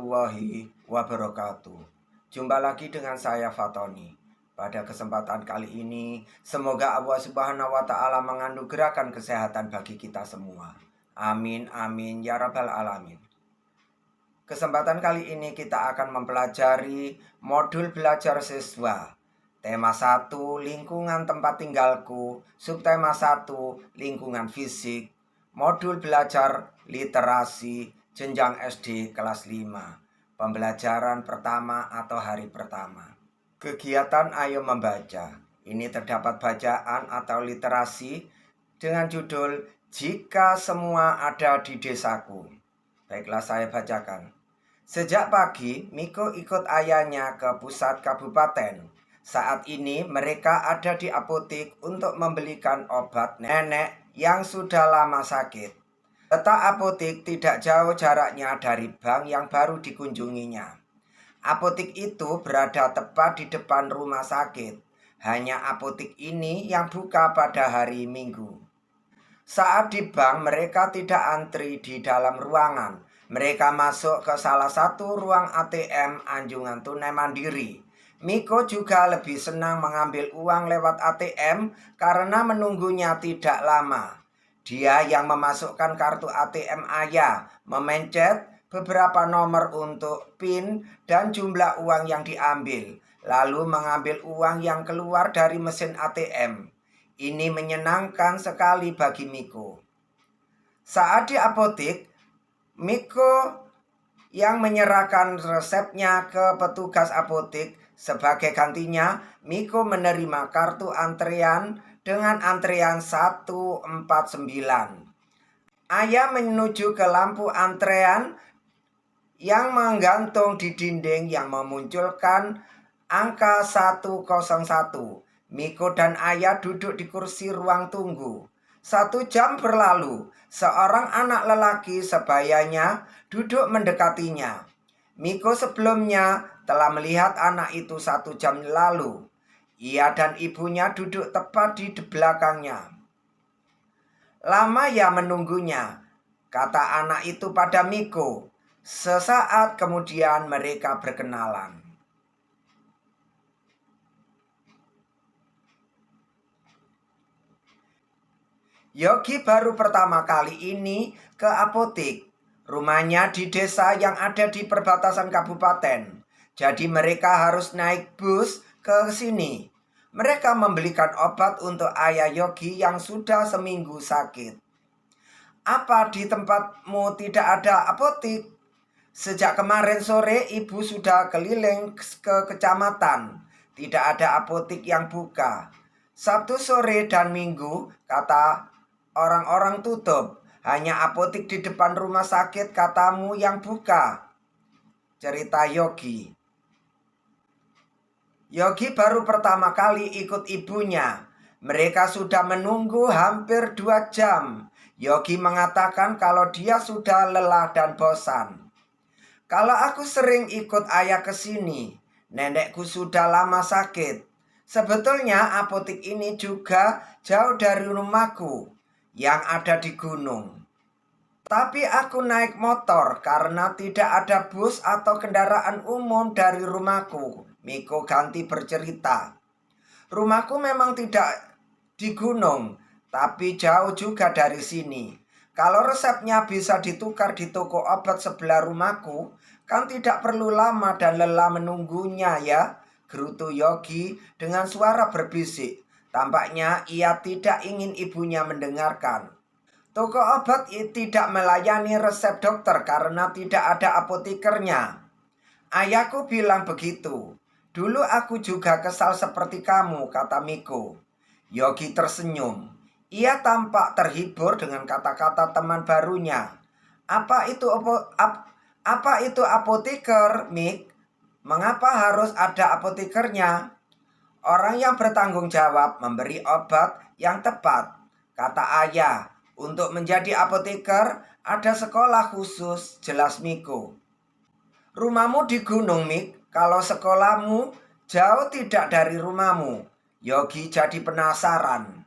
warahmatullahi wabarakatuh. Jumpa lagi dengan saya Fatoni. Pada kesempatan kali ini, semoga Allah Subhanahu wa Ta'ala menganugerahkan kesehatan bagi kita semua. Amin, amin, ya Rabbal 'Alamin. Kesempatan kali ini kita akan mempelajari modul belajar siswa. Tema 1, lingkungan tempat tinggalku. Subtema 1, lingkungan fisik. Modul belajar literasi jenjang SD kelas 5. Pembelajaran pertama atau hari pertama. Kegiatan Ayo Membaca. Ini terdapat bacaan atau literasi dengan judul Jika Semua Ada di Desaku. Baiklah, saya bacakan. Sejak pagi, Miko ikut ayahnya ke pusat kabupaten. Saat ini mereka ada di apotik untuk membelikan obat nenek yang sudah lama sakit. Letak apotik tidak jauh jaraknya dari bank yang baru dikunjunginya. Apotik itu berada tepat di depan rumah sakit. Hanya apotik ini yang buka pada hari Minggu. Saat di bank, mereka tidak antri di dalam ruangan. Mereka masuk ke salah satu ruang ATM anjungan tunai mandiri. Miko juga lebih senang mengambil uang lewat ATM karena menunggunya tidak lama. Dia yang memasukkan kartu ATM ayah, memencet beberapa nomor untuk PIN dan jumlah uang yang diambil, lalu mengambil uang yang keluar dari mesin ATM. Ini menyenangkan sekali bagi Miko. Saat di apotik, Miko yang menyerahkan resepnya ke petugas apotik. Sebagai gantinya, Miko menerima kartu antrian dengan antrian 149. Ayah menuju ke lampu antrean yang menggantung di dinding yang memunculkan angka 101. Miko dan ayah duduk di kursi ruang tunggu. 1 jam berlalu. Seorang anak lelaki sebayanya duduk mendekatinya. Miko sebelumnya telah melihat anak itu 1 jam lalu. Ia dan ibunya duduk tepat di belakangnya. Lama ya menunggunya, kata anak itu pada Miko. Sesaat kemudian mereka berkenalan. Yogi baru pertama kali ini ke apotik. Rumahnya di desa yang ada di perbatasan kabupaten. Jadi mereka harus naik bus ke sini. Mereka membelikan obat untuk ayah Yogi yang sudah seminggu sakit. Apa di tempatmu tidak ada apotik? Sejak kemarin sore ibu sudah keliling ke kecamatan. Tidak ada apotik yang buka. Sabtu sore dan Minggu, kata orang-orang tutup. Hanya apotik di depan rumah sakit katamu yang buka. Cerita Yogi. Yogi baru pertama kali ikut ibunya. Mereka sudah menunggu hampir 2 jam. Yogi mengatakan kalau dia sudah lelah dan bosan. Kalau aku sering ikut ayah ke sini, nenekku sudah lama sakit. Sebetulnya apotik ini juga jauh dari rumahku yang ada di gunung. Tapi aku naik motor karena tidak ada bus atau kendaraan umum dari rumahku. Miko ganti bercerita. Rumahku memang tidak di gunung, tapi jauh juga dari sini. Kalau resepnya bisa ditukar di toko obat sebelah rumahku, kan tidak perlu lama dan lelah menunggunya ya, gerutu Yogi dengan suara berbisik. Tampaknya ia tidak ingin ibunya mendengarkan. Toko obat tidak melayani resep dokter karena tidak ada apotekernya. Ayahku bilang begitu. Dulu aku juga kesal seperti kamu, kata Miko. Yogi tersenyum. Ia tampak terhibur dengan kata-kata teman barunya. Apa itu apoteker, Mik? Mengapa harus ada apotekernya? Orang yang bertanggung jawab memberi obat yang tepat, kata ayah. Untuk menjadi apoteker ada sekolah khusus, jelas Miko. Rumahmu di gunung, Mik. Kalau sekolahmu jauh tidak dari rumahmu. Yogi jadi penasaran.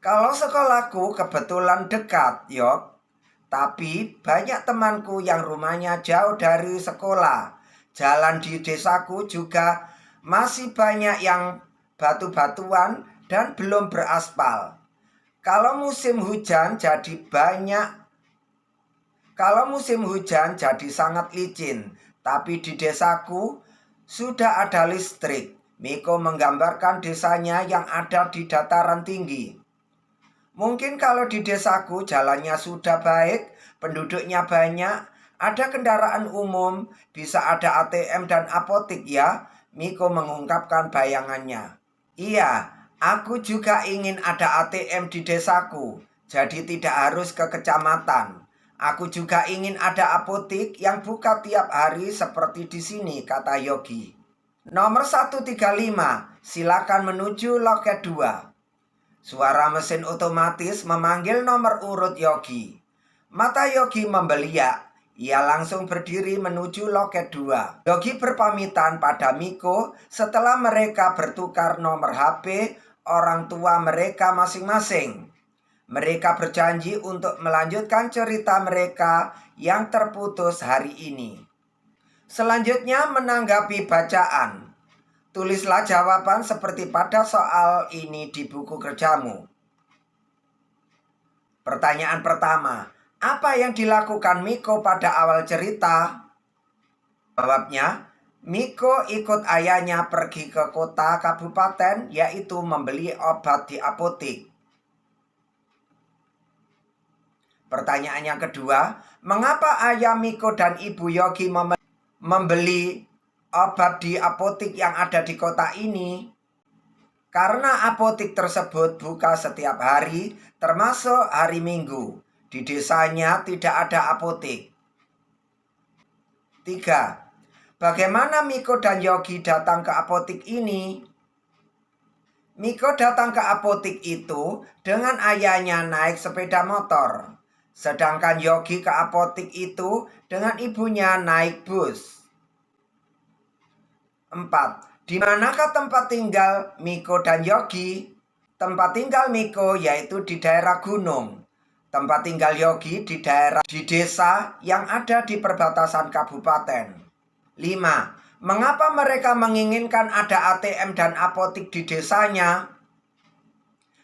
Kalau sekolahku kebetulan dekat, Yok. Tapi banyak temanku yang rumahnya jauh dari sekolah. Jalan di desaku juga masih banyak yang batu-batuan dan belum beraspal. Kalau musim hujan jadi sangat licin, tapi di desaku sudah ada listrik. Miko menggambarkan desanya yang ada di dataran tinggi. Mungkin kalau di desaku jalannya sudah baik, penduduknya banyak, ada kendaraan umum, bisa ada ATM dan apotik ya, Miko mengungkapkan bayangannya. Iya, aku juga ingin ada ATM di desaku, jadi tidak harus ke kecamatan. Aku juga ingin ada apotik yang buka tiap hari seperti di sini, kata Yogi. Nomor 135, silakan menuju loket 2. Suara mesin otomatis memanggil nomor urut Yogi. Mata Yogi membeliak. Ia langsung berdiri menuju loket 2. Yogi berpamitan pada Miko setelah mereka bertukar nomor HP orang tua mereka masing-masing. Mereka berjanji untuk melanjutkan cerita mereka yang terputus hari ini. Selanjutnya menanggapi bacaan. Tulislah jawaban seperti pada soal ini di buku kerjamu. Pertanyaan pertama, apa yang dilakukan Miko pada awal cerita? Jawabnya, Miko ikut ayahnya pergi ke kota kabupaten, yaitu membeli obat di apotik. Pertanyaan yang kedua, mengapa ayah Miko dan ibu Yogi membeli obat di apotik yang ada di kota ini? Karena apotik tersebut buka setiap hari, termasuk hari Minggu. Di desanya tidak ada apotik. 3. Bagaimana Miko dan Yogi datang ke apotik ini? Miko datang ke apotik itu dengan ayahnya naik sepeda motor. Sedangkan Yogi ke apotik itu dengan ibunya naik bus. 4. Di manakah tempat tinggal Miko dan Yogi? Tempat tinggal Miko yaitu di daerah gunung. Tempat tinggal Yogi di desa yang ada di perbatasan kabupaten. 5. Mengapa mereka menginginkan ada ATM dan apotik di desanya?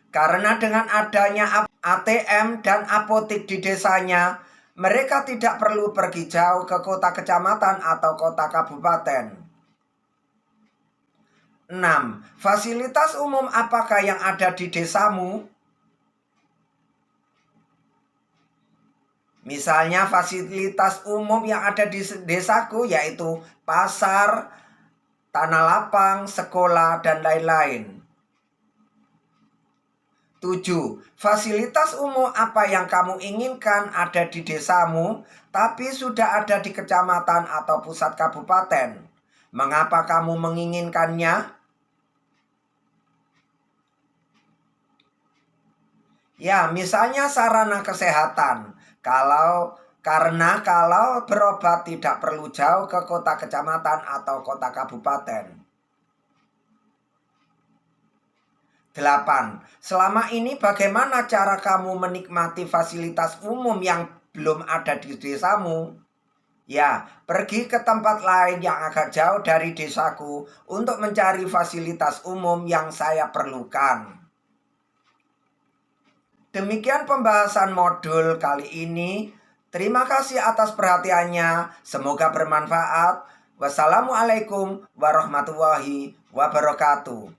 Karena dengan adanya ATM dan apotik di desanya, mereka tidak perlu pergi jauh ke kota kecamatan atau kota kabupaten. 6. Fasilitas umum apakah yang ada di desamu? Misalnya fasilitas umum yang ada di desaku yaitu pasar, tanah lapang, sekolah, dan lain-lain. 7. Fasilitas umum apa yang kamu inginkan ada di desamu, tapi sudah ada di kecamatan atau pusat kabupaten? Mengapa kamu menginginkannya? Ya, misalnya sarana kesehatan. Karena kalau berobat tidak perlu jauh ke kota kecamatan atau kota kabupaten. 8. Selama ini bagaimana cara kamu menikmati fasilitas umum yang belum ada di desamu? Ya, pergi ke tempat lain yang agak jauh dari desaku untuk mencari fasilitas umum yang saya perlukan. Demikian pembahasan modul kali ini. Terima kasih atas perhatiannya. Semoga bermanfaat. Wassalamualaikum warahmatullahi wabarakatuh.